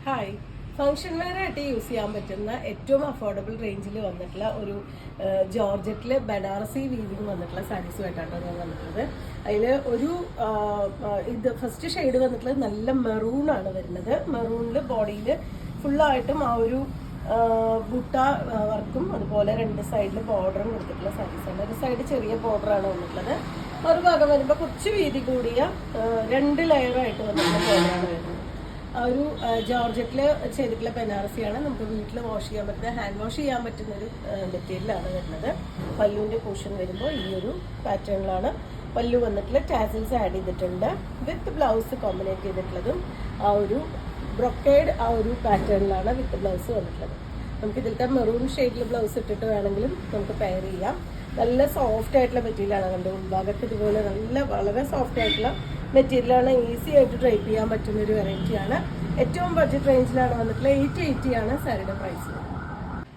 Hi, function wear ആയിട്ട് use ചെയ്യാൻ പറ്റുന്ന ഏറ്റവും അഫോർഡബിൾ റേഞ്ചിൽ വന്നിട്ടുള്ള ഒരു ജോർജറ്റിൽ ബനാറസി വീവിങ് വന്നിട്ടുള്ള സാരീസുമായിട്ടാണ് ഞാൻ വന്നിട്ടുള്ളത്. അതിൽ ഒരു ഇത് ഫസ്റ്റ് ഷെയ്ഡ് വന്നിട്ടുള്ളത് നല്ല മെറൂൺ ആണ് വരുന്നത്. മെറൂണിൽ ബോഡിയിൽ ഫുള്ളായിട്ടും ആ ഒരു ബുട്ട വർക്കും അതുപോലെ രണ്ട് സൈഡിൽ ബോർഡറും കൊടുത്തിട്ടുള്ള സാരീസാണ്. ഒരു സൈഡ് ചെറിയ ബോർഡറാണ് വന്നിട്ടുള്ളത്. മറുഭാഗം വരുമ്പോൾ കുറച്ച് വീതി കൂടിയ രണ്ട് ലെയറായിട്ട് വന്നിട്ടുള്ള ബോർഡറാണ് വരുന്നത്. ആ ഒരു ജോർജറ്റിൽ ചെയ്തിട്ടുള്ള ബനാറസിയാണ്. നമുക്ക് വീട്ടിൽ വാഷ് ചെയ്യാൻ പറ്റുന്ന, ഹാൻഡ് വാഷ് ചെയ്യാൻ പറ്റുന്ന ഒരു മെറ്റീരിയലാണ് വരുന്നത്. പല്ലുവിൻ്റെ പോർഷൻ വരുമ്പോൾ ഈ ഒരു പാറ്റേണിലാണ് പല്ലു വന്നിട്ടുള്ള ടാസിൽസ് ആഡ് ചെയ്തിട്ടുണ്ട്. വിത്ത് ബ്ലൗസ് കോമ്പിനേറ്റ് ചെയ്തിട്ടുള്ളതും ആ ഒരു ബ്രൊക്കേഡ് ആ ഒരു പാറ്റേണിലാണ് വിത്ത് ബ്ലൗസ് വന്നിട്ടുള്ളത്. നമുക്ക് ഇതിലത്തെ മെറൂൺ ഷെയ്ഡിൽ ബ്ലൗസ് ഇട്ടിട്ട് വേണമെങ്കിലും നമുക്ക് പെയർ ചെയ്യാം. നല്ല സോഫ്റ്റ് ആയിട്ടുള്ള മെറ്റീരിയലാണ്. കണ്ടു ഉൾഭാഗത്ത് ഇതുപോലെ വളരെ സോഫ്റ്റ് ആയിട്ടുള്ള മെറ്റീരിയലാണ്. ഈസി ആയിട്ട് ഡ്രൈപ്പ് ചെയ്യാൻ പറ്റുന്ന ഒരു വെറൈറ്റിയാണ്. ഏറ്റവും ബഡ്ജറ്റ് റേഞ്ചിലാണ് വന്നിട്ടുള്ളത്. 880 ആണ് സാരിയുടെ പ്രൈസ്.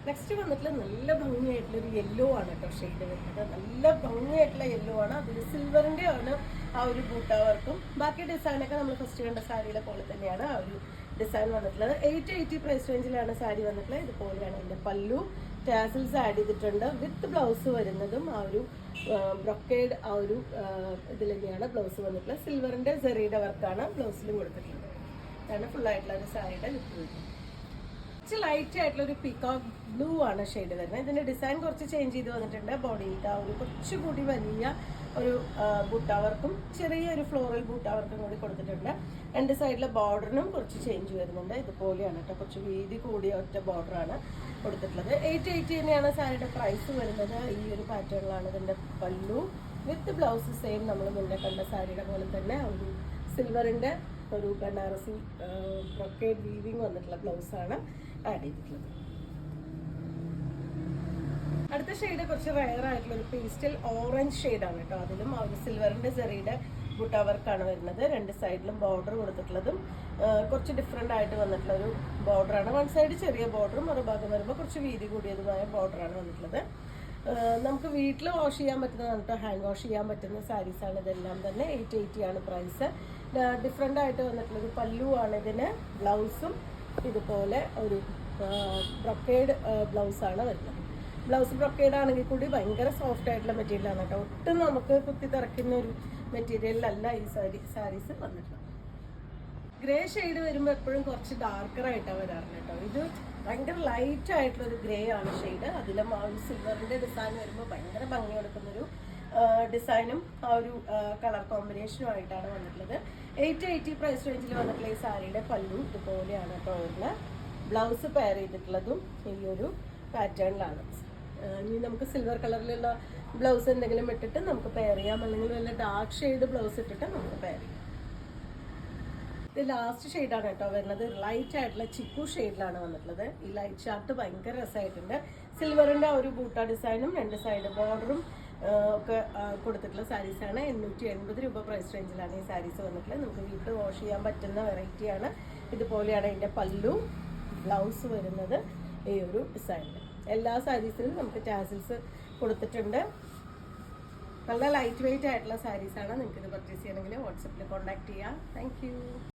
നെക്സ്റ്റ് വന്നിട്ടുള്ള നല്ല ഭംഗിയായിട്ടുള്ളൊരു യെല്ലോ ആണ് കേട്ടോ ഷെയ്ഡ് വരുന്നത്. നല്ല ഭംഗിയായിട്ടുള്ള യെല്ലോ ആണ്. അതിൽ സിൽവറിൻ്റെ ആണ് ആ ഒരു ബൂട്ട വർക്കും. ബാക്കി ഡിസൈനൊക്കെ നമ്മൾ ഫസ്റ്റ് കണ്ട സാരിയുടെ പോലെ തന്നെയാണ് ആ ഒരു ഡിസൈൻ വന്നിട്ടുള്ളത്. 880 പ്രൈസ് റേഞ്ചിലാണ് സാരി വന്നിട്ടുള്ളത്. ഇതുപോലെയാണ് എൻ്റെ പല്ലു. ടാസിൽസ് ആഡ് ചെയ്തിട്ടുണ്ട്. വിത്ത് ബ്ലൗസ് വരുന്നതും ആ ഒരു ബ്രൊക്കേഡ് ആ ഒരു ഇതിൽ തന്നെയാണ് ബ്ലൗസ് വന്നിട്ടുള്ളത്. സിൽവറിൻ്റെ സെറിയുടെ വർക്കാണ് ബ്ലൗസിലും കൊടുത്തിട്ടുള്ളത്. ഇതാണ് ഫുള്ളായിട്ടുള്ള ഒരു സാരിയുടെ ലുക്ക് വരുന്നത്. കുറച്ച് ലൈറ്റ് ആയിട്ടുള്ള ഒരു പീകോക്ക് ബ്ലൂ ആണ് ഷെയ്ഡ് വരുന്നത്. ഇതിന്റെ ഡിസൈൻ കുറച്ച് ചേഞ്ച് ചെയ്ത് വന്നിട്ടുണ്ട്. ബോഡിയിലത്തെ ആ ഒരു കുറച്ചുകൂടി വലിയ ഒരു ബൂട്ട വർക്കും ചെറിയൊരു ഫ്ലോറൽ ബൂട്ട വർക്കും കൂടി കൊടുത്തിട്ടുണ്ട്. രണ്ട് സൈഡിലെ ബോർഡറിനും കുറച്ച് ചേഞ്ച് വരുന്നുണ്ട്. ഇതുപോലെയാണ് കേട്ടോ, കുറച്ച് വീതി കൂടിയ ഒറ്റ ബോർഡറാണ് കൊടുത്തിട്ടുള്ളത്. 880 തന്നെയാണ് സാരിയുടെ പ്രൈസ് വരുന്നത്. ഈ ഒരു പാറ്റേണിലാണ് ഇതിന്റെ പല്ലു. വിത്ത് ബ്ലൗസ് സെയിം നമ്മൾ മുന്നേ കണ്ട സാരിയുടെ പോലെ തന്നെ ഒരു സിൽവറിന്റെ ഒരു ബനാറസി ബ്രൊക്കേഡ് വീവിങ് വന്നിട്ടുള്ള ബ്ലൗസാണ് ആഡ് ചെയ്തിട്ടുള്ളത്. അടുത്ത ഷെയ്ഡ് കുറച്ച് റയർ ആയിട്ടുള്ള ഒരു പേസ്റ്റൽ ഓറഞ്ച് ഷെയ്ഡാണ് കേട്ടോ. അതിലും ആ ഒരു സിൽവറിന്റെ ചെറിയുടെ ബുട്ട വർക്കാണ് വരുന്നത്. രണ്ട് സൈഡിലും ബോർഡർ കൊടുത്തിട്ടുള്ളതും കുറച്ച് ഡിഫറെൻ്റ് ആയിട്ട് വന്നിട്ടുള്ള ഒരു ബോർഡറാണ്. വൺ സൈഡ് ചെറിയ ബോർഡറും മറുഭാഗം വരുമ്പോൾ കുറച്ച് വീതി കൂടിയതുമായ ബോർഡറാണ് വന്നിട്ടുള്ളത്. നമുക്ക് വീട്ടിൽ വാഷ് ചെയ്യാൻ പറ്റുന്നതാണ് കേട്ടോ, ഹാൻഡ് വാഷ് ചെയ്യാൻ പറ്റുന്ന സാരീസാണ് ഇതെല്ലാം തന്നെ. 880 ആണ് പ്രൈസ്. ഡിഫറെൻ്റ് ആയിട്ട് വന്നിട്ടുള്ളൊരു പല്ലു ആണ് ഇതിന്. ബ്ലൗസും ഇതുപോലെ ഒരു ബ്രൊക്കേഡ് ബ്ലൗസാണ് വരുന്നത്. ബ്ലൗസ് ബ്രൊക്കേഡ് ആണെങ്കിൽ കൂടി ഭയങ്കര സോഫ്റ്റ് ആയിട്ടുള്ള മെറ്റീരിയലാണ് കേട്ടോ. ഒട്ടും നമുക്ക് കുത്തി തിറക്കുന്ന ഒരു മെറ്റീരിയലിലല്ല ഈ സാരീസ് വന്നിട്ടുള്ളത്. ഗ്രേ ഷെയ്ഡ് വരുമ്പോൾ എപ്പോഴും കുറച്ച് ഡാർക്കർ ആയിട്ടാണ് വരാറുണ്ട് കേട്ടോ. ഇത് ഭയങ്കര ലൈറ്റ് ആയിട്ടുള്ളൊരു ഗ്രേ ആണ് ഷെയ്ഡ്. അതിലും ആ ഒരു സിൽവറിൻ്റെ ഡിസൈൻ വരുമ്പോൾ ഭയങ്കര ഭംഗി കൊടുക്കുന്നൊരു ഡിസൈനും ആ ഒരു കളർ കോമ്പിനേഷനും ആയിട്ടാണ് വന്നിട്ടുള്ളത്. 880 പ്രൈസ് റേഞ്ചിൽ വന്നിട്ടുള്ള ഈ സാരിയുടെ പല്ലു ഇതുപോലെയാണ് കേട്ടോ വരുന്നത്. ബ്ലൗസ് പെയർ ചെയ്തിട്ടുള്ളതും ഈ ഒരു പാറ്റേണിലാണ്. ഇനി നമുക്ക് സിൽവർ കളറിലുള്ള ബ്ലൗസ് എന്തെങ്കിലും ഇട്ടിട്ട് നമുക്ക് പെയർ ചെയ്യാം, അല്ലെങ്കിൽ വല്ല ഡാർക്ക് ഷെയ്ഡ് ബ്ലൗസ് ഇട്ടിട്ട് നമുക്ക് പെയർ ചെയ്യാം. ഇത് ലാസ്റ്റ് ഷെയ്ഡാണ് കേട്ടോ വരുന്നത്. ലൈറ്റ് ആയിട്ടുള്ള ചിക്കു ഷെയ്ഡിലാണ് വന്നിട്ടുള്ളത്. ഈ ലൈറ്റ് ചാർട്ട് ഭയങ്കര രസമായിട്ടുണ്ട്. സിൽവറിൻ്റെ ആ ഒരു ബൂട്ട ഡിസൈനും രണ്ട് സൈഡ് ബോർഡറും ഒക്കെ കൊടുത്തിട്ടുള്ള സാരീസാണ്. 880 രൂപ പ്രൈസ് റേഞ്ചിലാണ് ഈ സാരീസ് വന്നിട്ടുള്ളത്. നമുക്ക് വീട്ടിൽ വാഷ് ചെയ്യാൻ പറ്റുന്ന വെറൈറ്റിയാണ്. ഇതുപോലെയാണ് ഇതിൻ്റെ പല്ലു. ബ്ലൗസ് വരുന്നത് ഈ ഒരു ഡിസൈനിൽ. എല്ലാ സാരീസിലും നമുക്ക് ടാസിൽസ് കൊടുത്തിട്ടുണ്ട്. നല്ല ലൈറ്റ് വെയിറ്റ് ആയിട്ടുള്ള സാരീസാണ്. നിങ്ങൾക്ക് ഇത് പർച്ചേസ് ചെയ്യണമെങ്കിൽ വാട്സപ്പിൽ കോൺടാക്ട് ചെയ്യാം. താങ്ക്